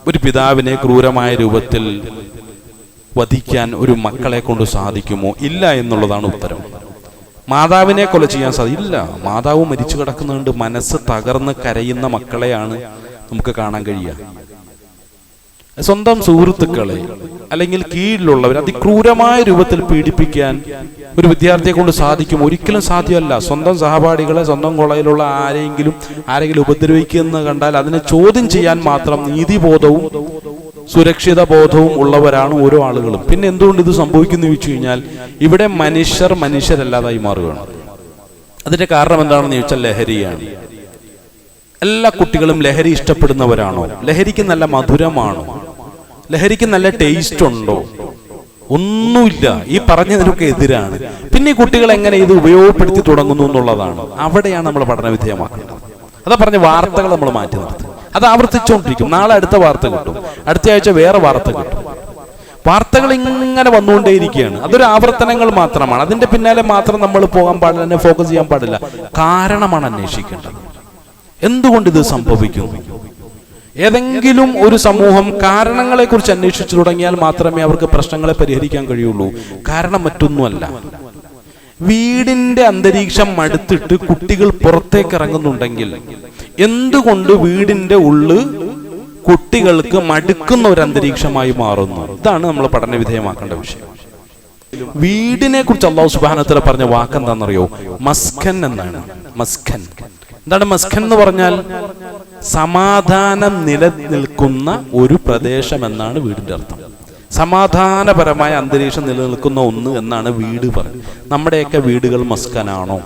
ഒരു പിതാവിനെ ക്രൂരമായ രൂപത്തിൽ വധിക്കാൻ ഒരു മക്കളെ കൊണ്ട് സാധിക്കുമോ? ഇല്ല എന്നുള്ളതാണ് ഉത്തരം. മാതാവിനെ കൊല ചെയ്യാൻ സാധിക്കില്ല. മാതാവ് മരിച്ചു കിടക്കുന്നുണ്ട്, മനസ്സ് തകർന്ന് കരയുന്ന മക്കളെയാണ് നമുക്ക് കാണാൻ കഴിയുക. സ്വന്തം സുഹൃത്തുക്കളെ അല്ലെങ്കിൽ കീഴിലുള്ളവർ അതിക്രൂരമായ രൂപത്തിൽ പീഡിപ്പിക്കാൻ ഒരു വിദ്യാർത്ഥിയെ കൊണ്ട് സാധിക്കും? ഒരിക്കലും സാധ്യമല്ല. സ്വന്തം സഹപാഠികളെ, സ്വന്തം കോളേജിലുള്ള ആരെങ്കിലും ഉപദ്രവിക്കുന്ന കണ്ടാൽ അതിനെ ചോദ്യം ചെയ്യാൻ മാത്രം നീതിബോധവും സുരക്ഷിത ബോധവും ഉള്ളവരാണ് ഓരോ ആളുകളും. പിന്നെ എന്തുകൊണ്ട് ഇത് സംഭവിക്കുന്നു ചോദിച്ചു കഴിഞ്ഞാൽ, ഇവിടെ മനുഷ്യരല്ലാതായി മാറുകയാണ്. അതിന്റെ കാരണം എന്താണെന്ന് ചോദിച്ചാൽ ലഹരിയാണ്. എല്ലാ കുട്ടികളും ലഹരി ഇഷ്ടപ്പെടുന്നവരാണോ? ലഹരിക്ക് നല്ല മധുരമാണോ? ലഹരിക്ക് നല്ല ടേസ്റ്റ് ഉണ്ടോ? ഒന്നുമില്ല. ഈ പറഞ്ഞതിനൊക്കെ എതിരാണ്. പിന്നെ ഈ കുട്ടികൾ എങ്ങനെ ഇത് ഉപയോഗപ്പെടുത്തി തുടങ്ങുന്നു എന്നുള്ളതാണ്. അവിടെയാണ് നമ്മൾ പഠന വിധേയമാക്കേണ്ടത്. അതാ പറഞ്ഞ വാർത്തകൾ നമ്മൾ മാറ്റി നിർത്തും. അത് ആവർത്തിച്ചുകൊണ്ടിരിക്കും. നാളെ അടുത്ത വാർത്ത കിട്ടും, അടുത്ത ആഴ്ച വേറെ വാർത്ത കിട്ടും. വാർത്തകൾ ഇങ്ങനെ വന്നുകൊണ്ടേയിരിക്കുകയാണ്. അതൊരു ആവർത്തനങ്ങൾ മാത്രമാണ്. അതിന്റെ പിന്നാലെ മാത്രം നമ്മൾ പോകാൻ പാടില്ല, ഫോക്കസ് ചെയ്യാൻ പാടില്ല. കാരണമാണ് അന്വേഷിക്കേണ്ടത്. എന്തുകൊണ്ട് ഇത് സംഭവിക്കുന്നു? ഏതെങ്കിലും ഒരു സമൂഹം കാരണങ്ങളെ കുറിച്ച് അന്വേഷിച്ചു തുടങ്ങിയാൽ മാത്രമേ അവർക്ക് പ്രശ്നങ്ങളെ പരിഹരിക്കാൻ കഴിയുള്ളൂ. കാരണം മറ്റൊന്നുമല്ല. വീടിന്റെ അന്തരീക്ഷം മടുത്തിട്ട് കുട്ടികൾ പുറത്തേക്ക് ഇറങ്ങുന്നുണ്ടെങ്കിൽ എന്തുകൊണ്ട് വീടിന്റെ ഉള്ളു കുട്ടികൾക്ക് മടുക്കുന്ന ഒരു അന്തരീക്ഷമായി മാറുന്നു? ഇതാണ് നമ്മൾ പഠന വിധേയമാക്കേണ്ട വിഷയം. വീടിനെ കുറിച്ച് അല്ലാഹു സുബ്ഹാനഹു വ തആല പറഞ്ഞ വാക്കെന്താണെന്നറിയോ? മസ്കൻ എന്നാണ്. മസ്കൻ എന്താണ്? മസ്കൻ എന്ന് പറഞ്ഞാൽ സമാധാനം നിലനിൽക്കുന്ന ഒരു പ്രദേശം എന്നാണ് വീടിന്റെ അർത്ഥം. സമാധാനപരമായ അന്തരീക്ഷം നിലനിൽക്കുന്ന ഒന്ന് എന്നാണ് വീട് പറയുന്നത്. നമ്മുടെയൊക്കെ വീടുകൾ മസ്കനാണോ?